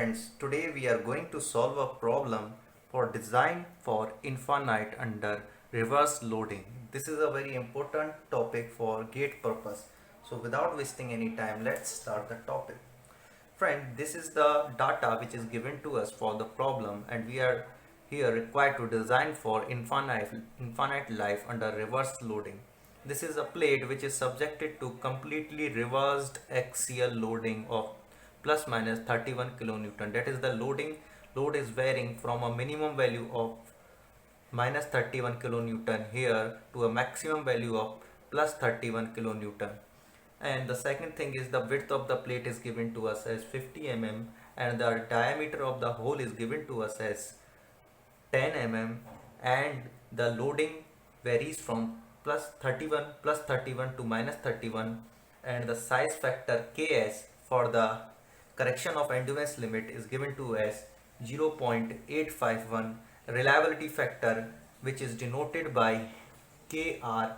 friends, today we are going to solve a problem for design for infinite under reverse loading. This is a very important topic for gate purpose. So without wasting any time, let's start the topic. Friend, this is the data which is given to us for the problem and we are here required to design for infinite life under reverse loading. This is a plate which is subjected to completely reversed axial loading of plus minus 31 kilonewton. That is the load is varying from a minimum value of minus 31 kilonewton here to a maximum value of plus 31 kilonewton. And the second thing is the width of the plate is given to us as 50 mm and the diameter of the hole is given to us as 10 mm and the loading varies from plus 31 to minus 31 and the size factor Ks for the correction of endurance limit is given to as 0.851. Reliability factor, which is denoted by Kr,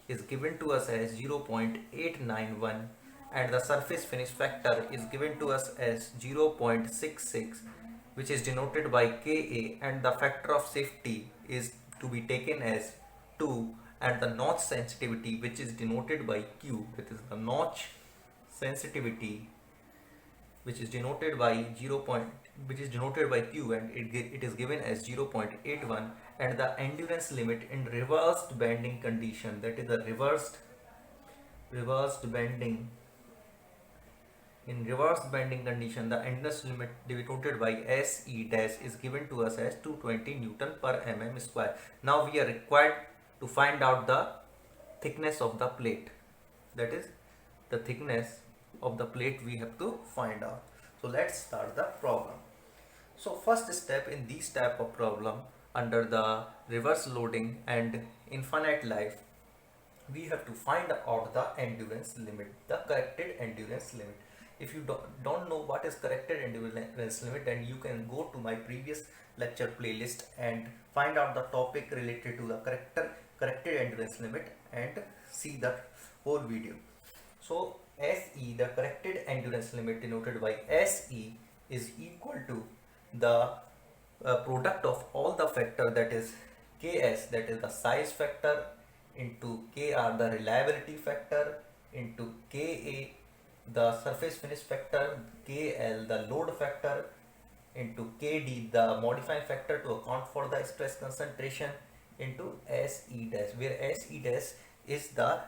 is given to us as 0.891 and the surface finish factor is given to us as 0.66, which is denoted by Ka, and the factor of safety is to be taken as 2, and the notch sensitivity, which is denoted by Q, that is the notch sensitivity, which is denoted by Q, and it is given as 0.81, and the endurance limit in reversed bending condition, that is the reversed bending. In reverse bending condition, the endurance limit denoted by SE dash is given to us as 220 Newton per mm square. Now we are required to find out the thickness of the plate. That is the thickness of the plate we have to find out. So let's start the problem. So first step in this type of problem under the reverse loading and infinite life, we have to find out the endurance limit, the corrected endurance limit. If you don't know what is corrected endurance limit, then you can go to my previous lecture playlist and find out the topic related to the corrected endurance limit and see the whole video. So SE, the corrected endurance limit denoted by SE, is equal to the product of all the factor, that is Ks, that is the size factor, into Kr, the reliability factor, into Ka, the surface finish factor, Kl, the load factor, into Kd, the modifying factor to account for the stress concentration, into Se dash, where Se dash is the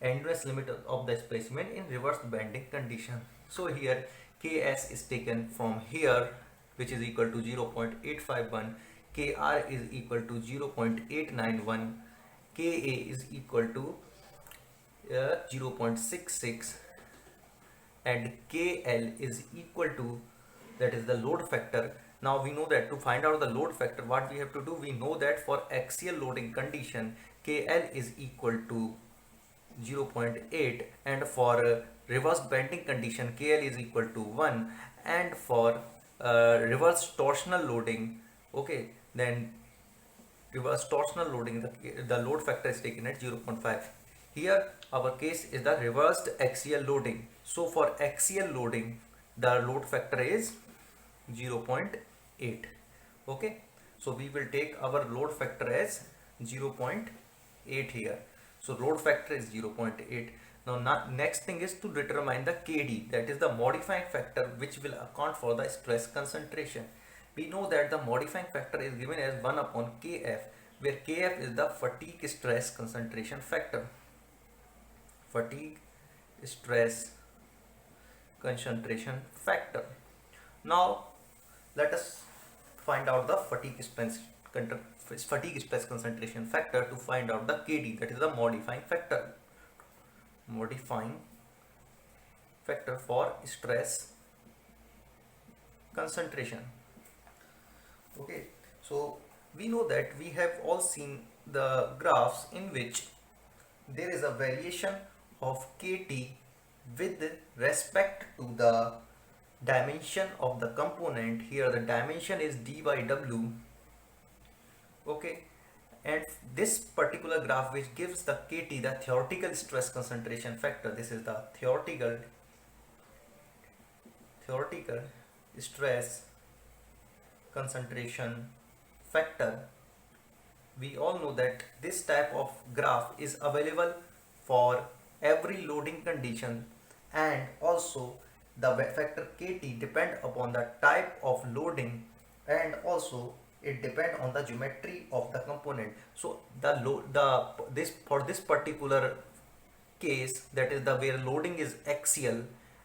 endurance limit of the specimen in reverse bending condition. So here Ks is taken from here, which is equal to 0.851, Kr is equal to 0.891, Ka is equal to 0.66 and Kl is equal to, that is the load factor. Now we know that to find out the load factor, what we have to do, we know that for axial loading condition Kl is equal to 0.8 and for reverse bending condition Kl is equal to 1, and for reverse torsional loading, okay, then reverse torsional loading, the load factor is taken at 0.5. Here our case is the reversed axial loading. So for axial loading the load factor is 0.8. okay, so we will take our load factor as 0.8 here. So load factor is 0.8. Now next thing is to determine the Kd, that is the modifying factor which will account for the stress concentration. We know that the modifying factor is given as 1 upon Kf, where Kf is the fatigue stress concentration factor. Fatigue stress concentration factor. Now let us find out the fatigue stress concentration factor to find out the Kd, that is the modifying factor. Modifying factor for stress concentration. Okay, so we know that we have all seen the graphs in which there is a variation of Kt with respect to the dimension of the component. Here the dimension is d by w, okay, and this particular graph which gives the Kt, the theoretical stress concentration factor, this is the theoretical stress concentration factor, we all know that this type of graph is available for every loading condition, and also the factor kt depend upon the type of loading, and also it depend on the geometry of the component. So the load the this for this particular case, that is the where loading is axial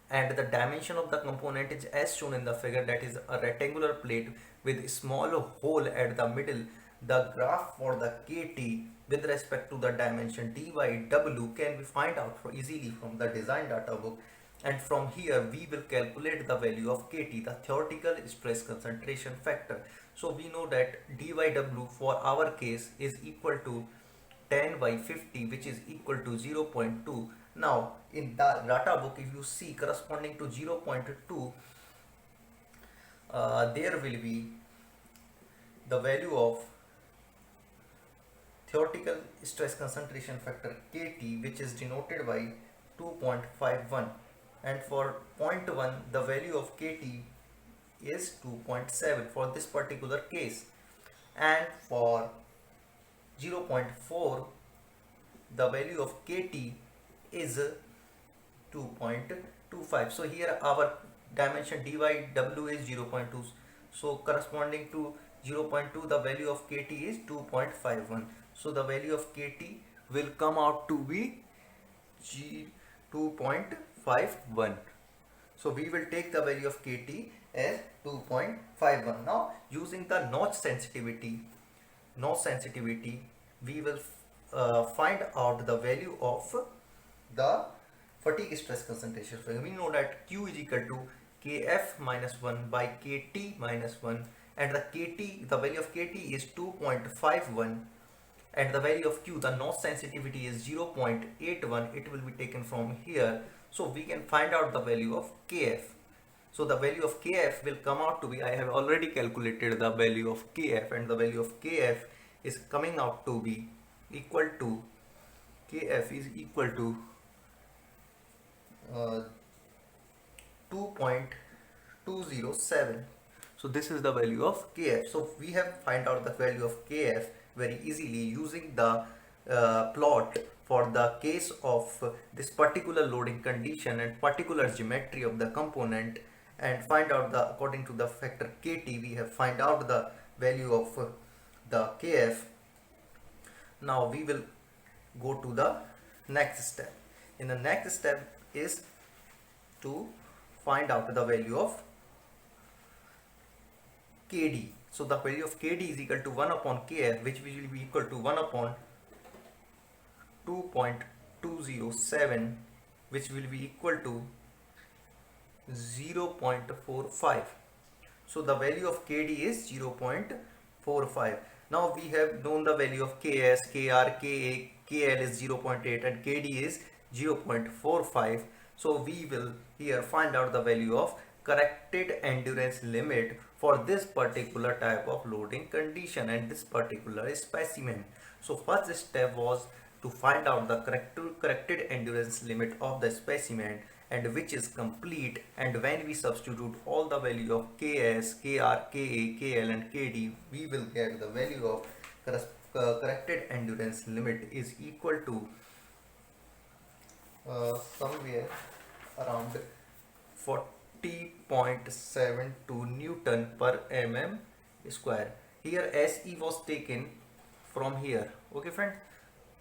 and the dimension of the component is as shown in the figure, that is a rectangular plate with a small hole at the middle. The graph for the kt with respect to the dimension dy w can be find out easily from the design data book, and from here we will calculate the value of kt, the theoretical stress concentration factor. So we know that dyw for our case is equal to 10 by 50, which is equal to 0.2. Now in the data book, if you see corresponding to 0.2, there will be the value of theoretical stress concentration factor kt, which is denoted by 2.51, and for 0.1 the value of kt is 2.7 for this particular case, and for 0.4 the value of kt is 2.25. So here our dimension dyw is 0.2, so corresponding to 0.2 the value of kt is 2.51. So the value of kt will come out to be 2.51. So we will take the value of kt as 2.51. Now using the notch sensitivity, we will find out the value of the fatigue stress concentration. So we know that q is equal to kf minus 1 by kt minus 1, and the value of kt is 2.51, and the value of q, the notch sensitivity, is 0.81. It will be taken from here, so we can find out the value of kf. So the value of kf will come out to be, I have already calculated the value of kf, and the value of kf is coming out to be equal to, kf is equal to 2.207. So this is the value of kf. So we have find out the value of kf very easily using the plot for the case of this particular loading condition and particular geometry of the component, and find out the, according to the factor kt, we have find out the value of the kf. Now we will go to the next step. In the next step is to find out the value of kd. So the value of kd is equal to 1 upon kf, which will be equal to 1 upon 2.207, which will be equal to 0.45. So the value of kd is 0.45. Now we have known the value of ks, kr, ka, kl is 0.8 and kd is 0.45. So we will here find out the value of corrected endurance limit for this particular type of loading condition and this particular specimen. So first step was to find out the corrected endurance limit of the specimen, and which is complete, and when we substitute all the value of ks, kr, ka, kl and kd, we will get the value of corrected endurance limit is equal to somewhere around 40.72 Newton per mm square. Here SE was taken from here. Okay friend,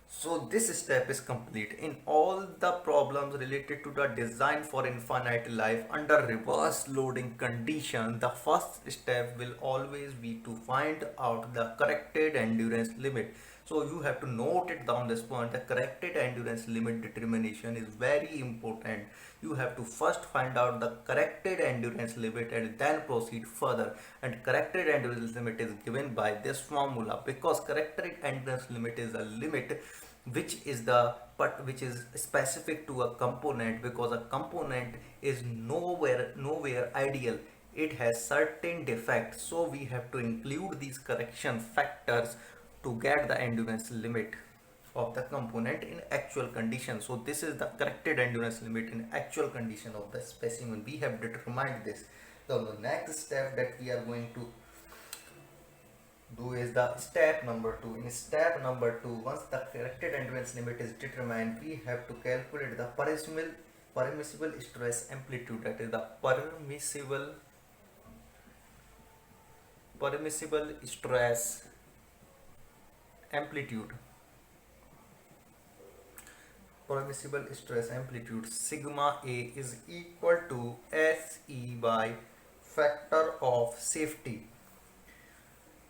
so this step is complete. In all the problems related to the design for infinite life under reverse loading condition, the first step will always be to find out the corrected endurance limit. So you have to note it down this point. The corrected endurance limit determination is very important. You have to first find out the corrected endurance limit and then proceed further. And corrected endurance limit is given by this formula, because corrected endurance limit is a limit which is specific to a component, because a component is nowhere ideal. It has certain defects, so we have to include these correction factors to get the endurance limit of the component in actual condition. So this is the corrected endurance limit in actual condition of the specimen. We have determined this. the next step that we are going to do is the step number 2. In step number 2, once the corrected endurance limit is determined, we have to calculate the permissible stress amplitude, that is the permissible stress amplitude. Permissible stress amplitude sigma A is equal to SE by factor of safety,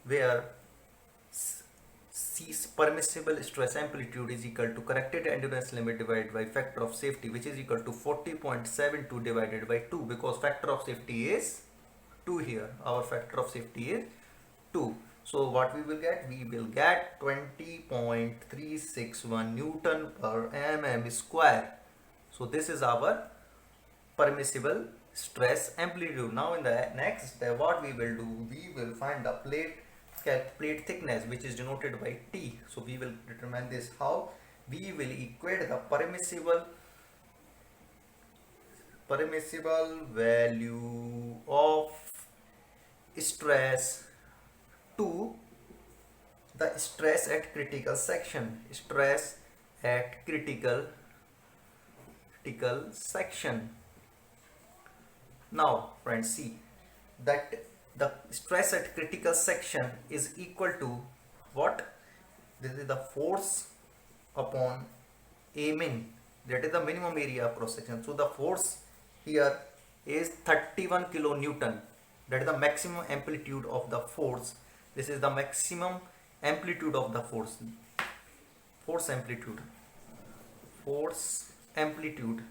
where C permissible stress amplitude is equal to corrected endurance limit divided by factor of safety, which is equal to 40.72 divided by 2, because factor of safety is 2 here. Our factor of safety is 2. So what we will get? We will get 20.361 Newton per mm square. So this is our permissible stress amplitude. Now in the next step, what we will do? We will find the plate thickness, which is denoted by T. So we will determine this. How? We will equate the permissible value of stress to the stress at critical section. Stress at critical section. Now friends, see that the stress at critical section is equal to what? This is the force upon A min, that is the minimum area of cross section. So the force here is 31 kilonewton, that is the maximum amplitude of the force. This is the maximum amplitude of the force amplitude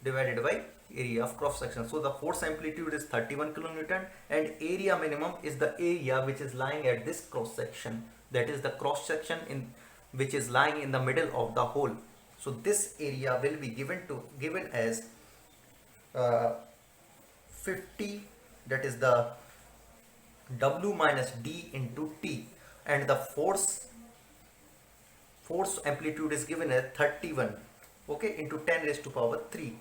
divided by area of cross section. So the force amplitude is 31 kilonewton and area minimum is the area which is lying at this cross section, that is the cross section in which is lying in the middle of the hole. So this area will be given as 50, that is the W minus D into T, and the force amplitude is given as 31, okay, into 10 raised to power 3,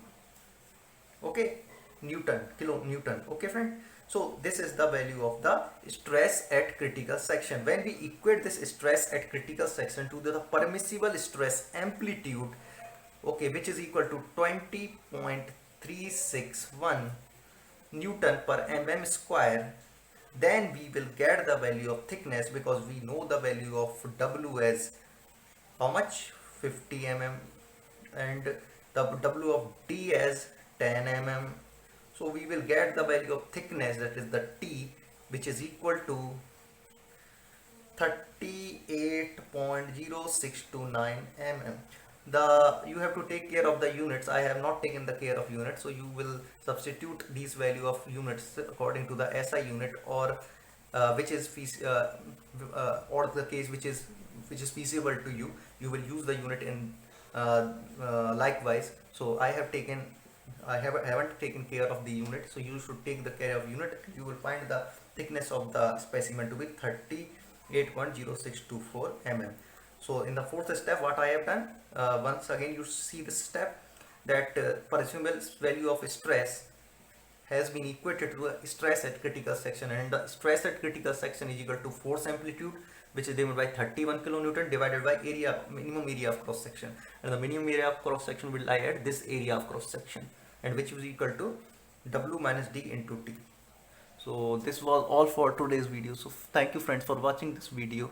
okay, kilonewton, okay friend. So this is the value of the stress at critical section. When we equate this stress at critical section to the permissible stress amplitude, okay, which is equal to 20.361 Newton per mm square, then we will get the value of thickness, because we know the value of W as how much? 50 mm, and the W of D as 10 mm. So we will get the value of thickness, that is the T, which is equal to 38.0629 mm. You have to take care of the units. I have not taken the care of units, so you will substitute these value of units according to the SI unit, or which is or the case which is feasible to you. You will use the unit in likewise. So I haven't taken care of the unit, so you should take the care of unit. You will find the thickness of the specimen to be 38.0624 mm. So in the fourth step, what I have done, once again you see this step, that permissible value of stress has been equated to a stress at critical section, and the stress at critical section is equal to force amplitude, which is given by 31 kilonewton, divided by minimum area of cross section, and the minimum area of cross section will lie at this area of cross section, and which is equal to W minus D into T. So this was all for today's video. So thank you friends for watching this video.